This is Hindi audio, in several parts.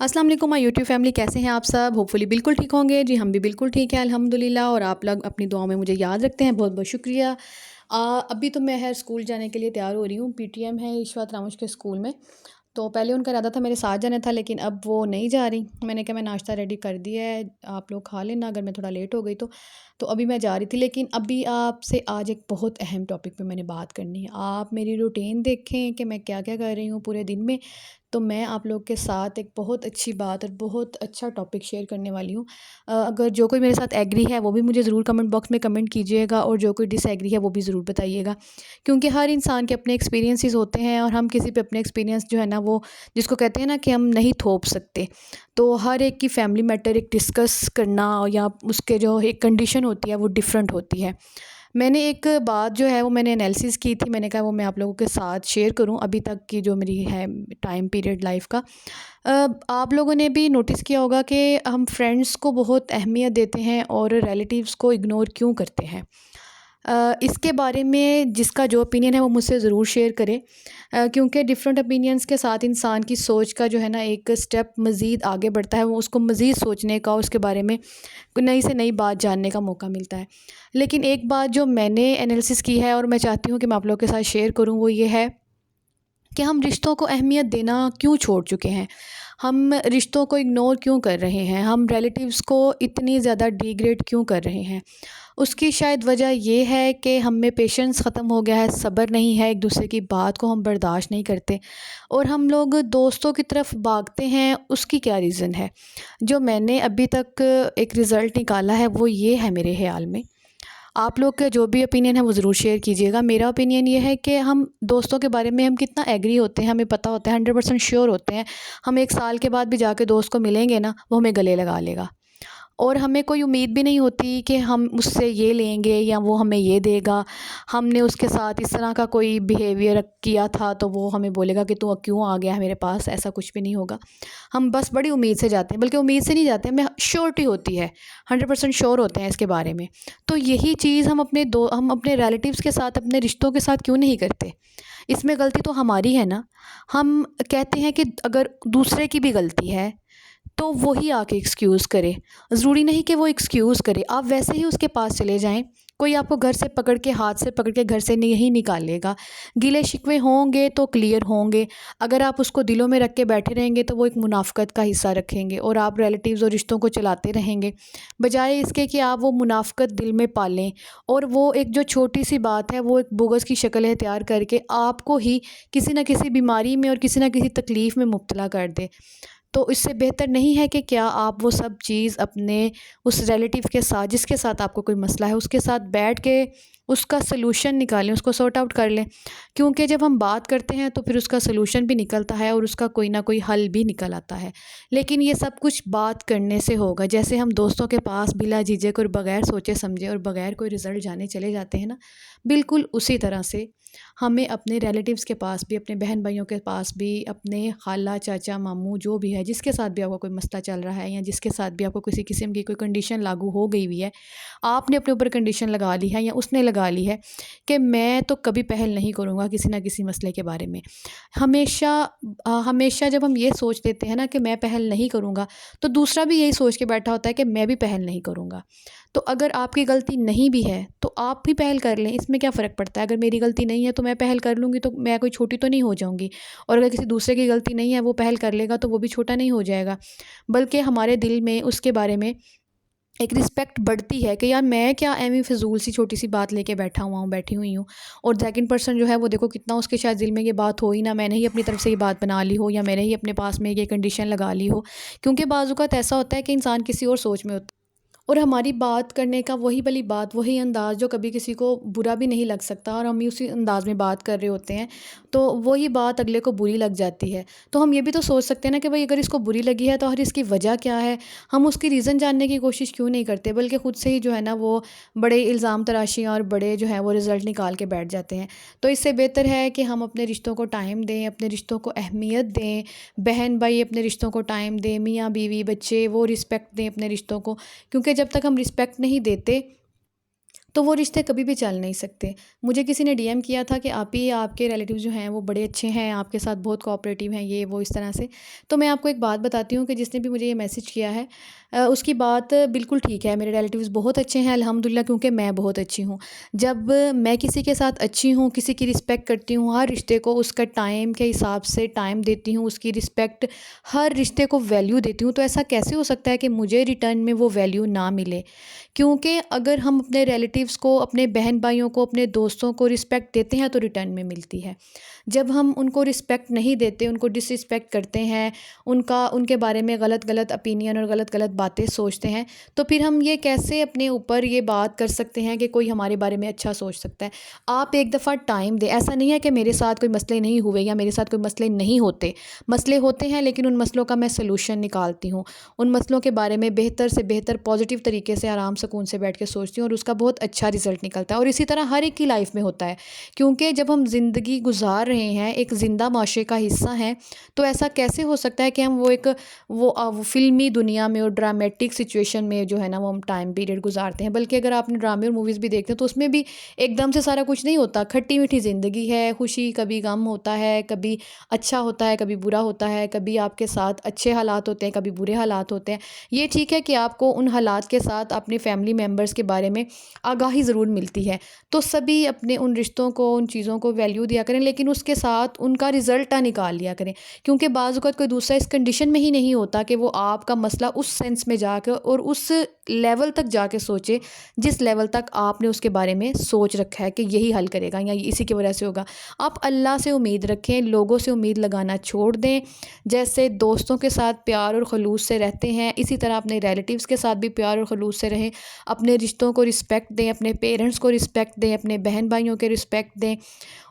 अस्सलाम वालेकुम माय यूट्यूब फैमिली, कैसे हैं आप सब? होपफुली बिल्कुल ठीक होंगे। जी हम भी बिल्कुल ठीक हैं अल्हम्दुलिल्लाह। और आप लोग अपनी दुआओं में मुझे याद रखते हैं, बहुत बहुत शुक्रिया। अभी तो मैं स्कूल जाने के लिए तैयार हो रही हूँ। पीटीएम है इशरत रामुश के स्कूल में। तो पहले उनका इरादा था मेरे साथ जाना था, लेकिन अब वो नहीं जा रही। मैंने कहा मैं नाश्ता रेडी कर दिया है, आप लोग खा लेना अगर मैं थोड़ा लेट हो गई तो अभी मैं जा रही थी। लेकिन अभी आपसे आज एक बहुत अहम टॉपिक पे मैंने बात करनी है। आप मेरी रूटीन देखें कि मैं क्या क्या कर रही हूँ पूरे दिन में। तो मैं आप लोग के साथ एक बहुत अच्छी बात और बहुत अच्छा टॉपिक शेयर करने वाली हूँ। अगर जो कोई मेरे साथ एग्री है वो भी मुझे ज़रूर कमेंट बॉक्स में कमेंट कीजिएगा, और जो कोई डिसएग्री है वो भी ज़रूर बताइएगा। क्योंकि हर इंसान के अपने एक्सपीरियंसेस होते हैं, और हम किसी पे अपने एक्सपीरियंस जो है ना, वो जिसको कहते हैं ना कि हम नहीं थोप सकते। तो हर एक की फैमिली मैटर एक डिस्कस करना, या उसके जो एक कंडीशन होती है वो डिफरेंट होती है। मैंने एक बात जो है वो मैंने एनालिसिस की थी, मैंने कहा वो मैं आप लोगों के साथ शेयर करूं अभी तक की जो मेरी है टाइम पीरियड लाइफ का। आप लोगों ने भी नोटिस किया होगा कि हम फ्रेंड्स को बहुत अहमियत देते हैं और रिलेटिव्स को इग्नोर क्यों करते हैं। इसके बारे में जिसका जो ओपिनियन है वो मुझसे ज़रूर शेयर करें। क्योंकि डिफरेंट ओपिनियंस के साथ इंसान की सोच का जो है ना एक स्टेप मज़ीद आगे बढ़ता है, वो उसको मज़ीद सोचने का, उसके बारे में नई से नई बात जानने का मौका मिलता है। लेकिन एक बात जो मैंने एनालिसिस की है और मैं चाहती हूँ कि मैं आप लोगों के साथ शेयर करूँ, वो ये है कि हम रिश्तों को अहमियत देना क्यों छोड़ चुके हैं। हम रिश्तों को इग्नोर क्यों कर रहे हैं, हम रिलेटिव्स को इतनी ज़्यादा डिग्रेड क्यों कर रहे हैं। उसकी शायद वजह ये है कि हम में पेशेंस ख़त्म हो गया है, सब्र नहीं है, एक दूसरे की बात को हम बर्दाश्त नहीं करते, और हम लोग दोस्तों की तरफ भागते हैं। उसकी क्या रीज़न है? जो मैंने अभी तक एक रिज़ल्ट निकाला है वो ये है मेरे ख़्याल में। आप लोग का जो भी ओपिनियन है वो ज़रूर शेयर कीजिएगा। मेरा ओपिनियन ये है कि हम दोस्तों के बारे में हम कितना एग्री होते हैं, हमें पता होता है, 100% श्योर होते हैं। हम 1 साल के बाद भी जाके दोस्त को मिलेंगे ना, वो हमें गले लगा लेगा। और हमें कोई उम्मीद भी नहीं होती कि हम उससे ये लेंगे या वो हमें ये देगा। हमने उसके साथ इस तरह का कोई बिहेवियर किया था तो वो हमें बोलेगा कि तू क्यों आ गया है मेरे पास, ऐसा कुछ भी नहीं होगा। हम बस बड़ी उम्मीद से जाते हैं, बल्कि उम्मीद से नहीं जाते, हमें श्योरिटी होती है, 100% श्योर होते हैं इसके बारे में। तो यही चीज़ हम अपने रिलेटिव्स के साथ, अपने रिश्तों के साथ क्यों नहीं करते? इसमें गलती तो हमारी है ना। हम कहते हैं कि अगर दूसरे की भी गलती है तो वही आके एक्सक्यूज़ करे। ज़रूरी नहीं कि वो एक्सक्यूज़ करे, आप वैसे ही उसके पास चले जाएँ। कोई आपको घर से पकड़ के, हाथ से पकड़ के घर से नहीं निकालेगा। गिले शिकवे होंगे तो क्लियर होंगे। अगर आप उसको दिलों में रख के बैठे रहेंगे तो वो एक मुनाफ़िक़त का हिस्सा रखेंगे, और आप रिलेटिव्स और रिश्तों को चलाते रहेंगे। बजाय इसके कि आप वो मुनाफ़िक़त दिल में पालें, और वो एक जो छोटी-सी बात है वो एक बुग़्ज़ की शक्ल इख्तियार करके आपको ही किसी न किसी बीमारी में और किसी न किसी तकलीफ़ में मुब्तला कर दे। तो इससे बेहतर नहीं है कि क्या आप वो सब चीज़ अपने उस रिलेटिव के साथ, जिसके साथ आपको कोई मसला है, उसके साथ बैठ के उसका सलूशन निकालें, उसको सॉर्ट आउट कर लें। क्योंकि जब हम बात करते हैं तो फिर उसका सलूशन भी निकलता है और उसका कोई ना कोई हल भी निकल आता है। लेकिन ये सब कुछ बात करने से होगा। जैसे हम दोस्तों के पास बिला झिझक और बग़ैर सोचे समझे और बग़ैर कोई रिज़ल्ट जाने चले जाते हैं ना, बिल्कुल उसी तरह से हमें अपने रिलेटिव्स के पास भी, अपने बहन भाइयों के पास भी, अपने खाला, चाचा, मामू जो भी है, जिसके साथ भी आपका कोई मसला चल रहा है, या जिसके साथ भी आपको किसी किस्म की कोई कंडीशन लागू हो गई हुई है, आपने अपने ऊपर कंडीशन लगा ली है या उसने लगा ली है कि मैं तो कभी पहल नहीं करूँगा किसी ना किसी मसले के बारे में। हमेशा हमेशा जब हम ये सोच लेते हैं ना कि मैं पहल नहीं करूँगा, तो दूसरा भी यही सोच के बैठा होता है कि मैं भी पहल नहीं करूँगा। तो अगर आपकी गलती नहीं भी है तो आप भी पहल कर लें, इसमें क्या फ़र्क पड़ता है? अगर मेरी गलती नहीं है तो मैं पहल कर लूँगी, तो मैं कोई छोटी तो नहीं हो जाऊँगी। और अगर किसी दूसरे की गलती नहीं है, वो पहल कर लेगा, तो वो भी छोटा नहीं हो जाएगा। बल्कि हमारे दिल में उसके बारे में एक रिस्पेक्ट बढ़ती है कि यार मैं क्या एवी फ़िज़ूल सी छोटी-सी बात लेके बैठा हुआ हूँ, बैठी हुई हूँ, और सेकंड पर्सन जो है वो देखो कितना उसके शायद दिल में ये बात हो ही ना, मैंने ही अपनी तरफ से ये बात बना ली हो, या मैंने ही अपने पास में ये कंडीशन लगा ली हो। क्योंकि बाज़ औक़ात ऐसा होता है कि इंसान किसी और सोच में होता है, और हमारी बात करने का वही वाली बात, वही अंदाज़ जो कभी किसी को बुरा भी नहीं लग सकता, और हम भी उसी अंदाज़ में बात कर रहे होते हैं, तो वही बात अगले को बुरी लग जाती है। तो हम ये भी तो सोच सकते हैं ना कि भाई अगर इसको बुरी लगी है तो आखिर इसकी वजह क्या है? हम उसकी रीज़न जानने की कोशिश क्यों नहीं करते, बल्कि ख़ुद से ही जो है ना वो बड़े इल्ज़ाम तराशियाँ और बड़े जो है वो रिज़ल्ट निकाल के बैठ जाते हैं। तो इससे बेहतर है कि हम अपने रिश्तों को टाइम दें, अपने रिश्तों को अहमियत दें, बहन भाई अपने रिश्तों को टाइम दें, मियाँ बीवी बच्चे वो रिस्पेक्ट दें अपने रिश्तों को। क्योंकि जब तक हम रिस्पेक्ट नहीं देते, तो वो रिश्ते कभी भी चल नहीं सकते। मुझे किसी ने डीएम किया था कि आप ही आपके रिलेटिव्स जो हैं वो बड़े अच्छे हैं, आपके साथ बहुत कोऑपरेटिव हैं, ये वो इस तरह से। तो मैं आपको एक बात बताती हूँ कि जिसने भी मुझे ये मैसेज किया है उसकी बात बिल्कुल ठीक है। मेरे रिलेटिव्स बहुत अच्छे हैं अल्हम्दुलिल्लाह, क्योंकि मैं बहुत अच्छी हूँ। जब मैं किसी के साथ अच्छी हूँ, किसी की रिस्पेक्ट करती हूँ, हर रिश्ते को उसका टाइम के हिसाब से टाइम देती हूँ, उसकी रिस्पेक्ट, हर रिश्ते को वैल्यू देती हूँ, तो ऐसा कैसे हो सकता है कि मुझे रिटर्न में वो वैल्यू ना मिले? क्योंकि अगर हम अपने रिलेटिव्स को, अपने बहन भाइयों को, अपने दोस्तों को रिस्पेक्ट देते हैं तो रिटर्न में मिलती है। जब हम उनको रिस्पेक्ट नहीं देते, उनको डिसरिस्पेक्ट करते हैं, उनके बारे में गलत गलत ओपिनियन और गलत गलत बातें सोचते हैं, तो फिर हम ये कैसे अपने ऊपर ये बात कर सकते हैं कि कोई हमारे बारे में अच्छा सोच सकता है? आप एक दफ़ा टाइम दें। ऐसा नहीं है कि मेरे साथ कोई मसले नहीं हुए या मेरे साथ कोई मसले नहीं होते। मसले होते हैं, लेकिन उन मसलों का मैं सलूशन निकालती हूँ। उन मसलों के बारे में बेहतर से बेहतर पॉजिटिव तरीके से आराम सुकून से बैठ के सोचती हूँ और उसका बहुत अच्छा रिज़ल्ट निकलता है। और इसी तरह हर एक की लाइफ में होता है, क्योंकि जब हम ज़िंदगी गुजार रहे हैं, एक ज़िंदा माशरे का हिस्सा हैं, तो ऐसा कैसे हो सकता है कि हम वो फ़िल्मी दुनिया में और ड्रामेटिक सिचुएशन में जो है ना, वो हम टाइम पीरियड गुजारते हैं। बल्कि अगर आपने ड्रामे और मूवीज़ भी देखते हैं तो उसमें भी एकदम से सारा कुछ नहीं होता। खट्टी-मीठी ज़िंदगी है, खुशी कभी गम होता है, कभी अच्छा होता है, कभी बुरा होता है, कभी आपके साथ अच्छे हालात होते हैं, कभी बुरे हालात होते हैं। ये ठीक है कि आपको उन हालात के साथ अपने फैमिली मेम्बर्स के बारे में आगाही ज़रूर मिलती है। तो सभी अपने उन रिश्तों को, उन चीज़ों को वैल्यू दिया करें, लेकिन उसके साथ उनका रिज़ल्ट ना निकाल लिया करें। क्योंकि बाज़ औक़ात कोई दूसरा इस कंडीशन में ही नहीं होता कि वो आपका मसला उस सेंस में जाके और उस लेवल तक जाके सोचे, जिस लेवल तक आपने उसके बारे में सोच रखा है कि यही हल करेगा या इसी की वजह से होगा। आप अल्लाह से उम्मीद रखें, लोगों से उम्मीद लगाना छोड़ दें। जैसे दोस्तों के साथ प्यार और ख़ुलूस से रहते हैं, इसी तरह अपने रिलेटिव्स के साथ भी प्यार और ख़ुलूस से रहें। अपने रिश्तों को रिस्पेक्ट दें, अपने पेरेंट्स को रिस्पेक्ट दें, अपने बहन भाइयों के रिस्पेक्ट दें,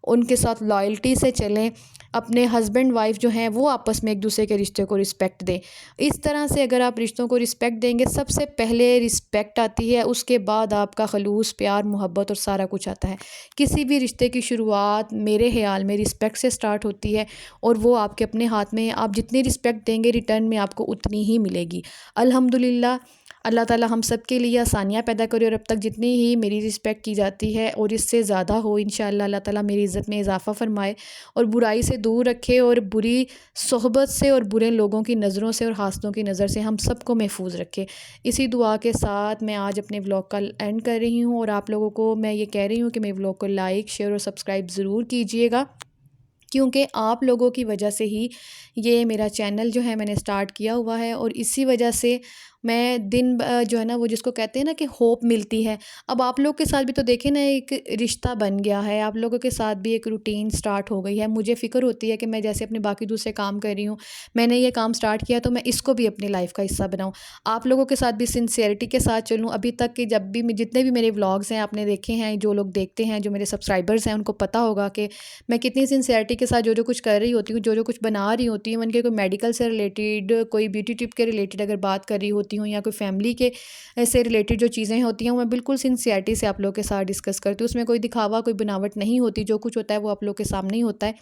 उनके साथ लॉयल्टी से चलें। अपने हस्बैंड वाइफ़ जो हैं वो आपस में एक दूसरे के रिश्ते को रिस्पेक्ट दें। इस तरह से अगर आप रिश्तों को रिस्पेक्ट देंगे, सबसे पहले रिस्पेक्ट आती है, उसके बाद आपका ख़लूस, प्यार, मोहब्बत और सारा कुछ आता है। किसी भी रिश्ते की शुरुआत मेरे ख़्याल में रिस्पेक्ट से स्टार्ट होती है और वो आपके अपने हाथ में है। आप जितनी रिस्पेक्ट देंगे, रिटर्न में आपको उतनी ही मिलेगी। अल्हम्दुलिल्लाह, अल्लाह ताला हम सब के लिए आसानियाँ पैदा करे और अब तक जितनी ही मेरी रिस्पेक्ट की जाती है और इससे ज़्यादा हो, इंशाअल्लाह अल्लाह ताला मेरी इज़्ज़त में इज़ाफ़ा फ़रमाए और बुराई से दूर रखे और बुरी सोहबत से और बुरे लोगों की नज़रों से और हासदों की नज़र से हम सबको महफूज़ रखे। इसी दुआ के साथ मैं आज अपने व्लॉग का एंड कर रही हूँ और आप लोगों को मैं ये कह रही हूँ कि मेरे व्लॉग को लाइक, शेयर और सब्सक्राइब ज़रूर कीजिएगा, क्योंकि आप लोगों की वजह से ही ये मेरा चैनल जो है मैंने स्टार्ट किया हुआ है और इसी वजह से मैं जो है ना, वो जिसको कहते हैं ना कि होप मिलती है। अब आप लोग के साथ भी तो देखें ना, एक रिश्ता बन गया है, आप लोगों के साथ भी एक रूटीन स्टार्ट हो गई है। मुझे फ़िक्र होती है कि मैं जैसे अपने बाकी दूसरे काम कर रही हूँ, मैंने ये काम स्टार्ट किया तो मैं इसको भी अपनी लाइफ़ का हिस्सा बनाऊँ। आप लोगों के साथ भी सिंसियरिटी के साथ चलूँ। अभी तक के जब भी जितने भी मेरे व्लॉग्स हैं आपने देखे हैं, जो लोग देखते हैं, जो मेरे सब्सक्राइबर्स हैं, उनको पता होगा कि मैं कितनी सिंसियरिटी के साथ जो कुछ कर रही होती हूँ, जो कुछ बना रही होती हूँ, उनके कोई मेडिकल से रिलेटेड, कोई ब्यूटी टिप के रिलेटेड अगर बात कर रही होती हूँ या कोई फैमिली के से रिलेटेड जो चीज़ें होती हैं, वो मैं बिल्कुल सिंसियरिटी से आप लोगों के साथ डिस्कस करती हूँ। उसमें कोई दिखावा, कोई बनावट नहीं होती। जो कुछ होता है वो आप लोगों के सामने ही होता है।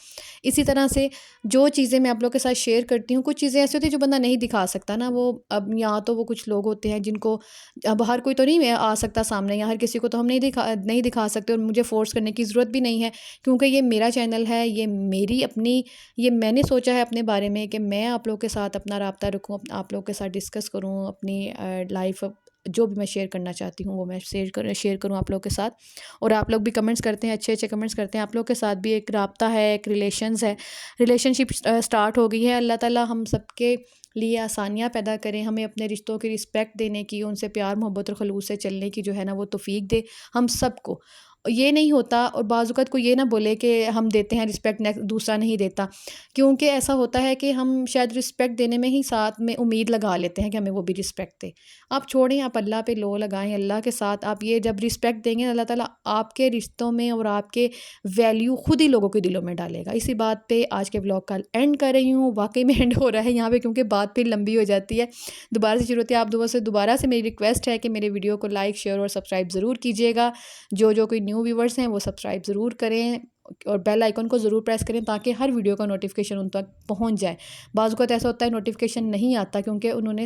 इसी तरह से जो चीज़ें मैं आप लोगों के साथ शेयर करती हूँ, कुछ चीज़ें ऐसी होती हैं जो बंदा नहीं दिखा सकता ना, वो अब यहाँ तो वो कुछ लोग होते हैं जिनको अब हर कोई तो नहीं आ सकता सामने, या हर किसी को तो हम नहीं दिखा सकते और मुझे फ़ोर्स करने की ज़रूरत भी नहीं है, क्योंकि ये मेरा चैनल है, ये मेरी अपनी, ये मैंने सोचा है अपने बारे में कि मैं आप लोगों के साथ अपना राब्ता रखूँ, आप लोगों के साथ डिस्कस करूँ, अपनी लाइफ़ जो भी मैं शेयर करना चाहती हूँ वो मैं शेयर करूँ आप लोगों के साथ। और आप लोग भी कमेंट्स करते हैं, अच्छे अच्छे कमेंट्स करते हैं। आप लोगों के साथ भी एक राब्ता है, एक रिलेशनशिप स्टार्ट हो गई है। अल्लाह ताला हम सबके लिए आसानियाँ पैदा करें, हमें अपने रिश्तों की रिस्पेक्ट देने की, उनसे प्यार मोहब्बत और खलूस से चलने की जो है ना, वो तौफीक दे हम सबको। ये नहीं होता और बाज़-औक़ात कोई ये ना बोले कि हम देते हैं रिस्पेक्ट, दूसरा नहीं देता, क्योंकि ऐसा होता है कि हम शायद रिस्पेक्ट देने में ही साथ में उम्मीद लगा लेते हैं कि हमें वो भी रिस्पेक्ट दे। आप छोड़ें, आप अल्लाह पे लो लगाएं, अल्लाह के साथ आप ये जब रिस्पेक्ट देंगे, अल्लाह ताला आपके रिश्तों में और आपके वैल्यू खुद ही लोगों के दिलों में डालेगा। इसी बात पे आज के व्लॉग का एंड कर रही हूँ। वाकई में एंड हो रहा है यहाँ पे, क्योंकि बात फिर लंबी हो जाती है। दोबारा से शुरू होती है। आप दोबारा से मेरी रिक्वेस्ट है कि मेरे वीडियो को लाइक, शेयर और सब्सक्राइब ज़रूर कीजिएगा। जो कोई न्यू व्यूवर्स हैं वो सब्सक्राइब ज़रूर करें। और बेल आइकन को ज़रूर प्रेस करें ताकि हर वीडियो का नोटिफिकेशन उन तक पहुंच जाए। बाज़ वक़्त ऐसा होता है नोटिफिकेशन नहीं आता क्योंकि उन्होंने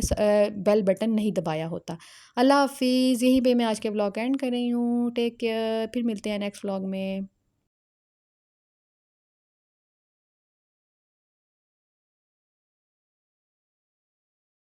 बेल बटन नहीं दबाया होता। अल्लाह हाफ़िज़। यहीं पे मैं आज के व्लॉग एंड कर रही हूँ। टेक केयर, फिर मिलते हैं नेक्स्ट व्लॉग में।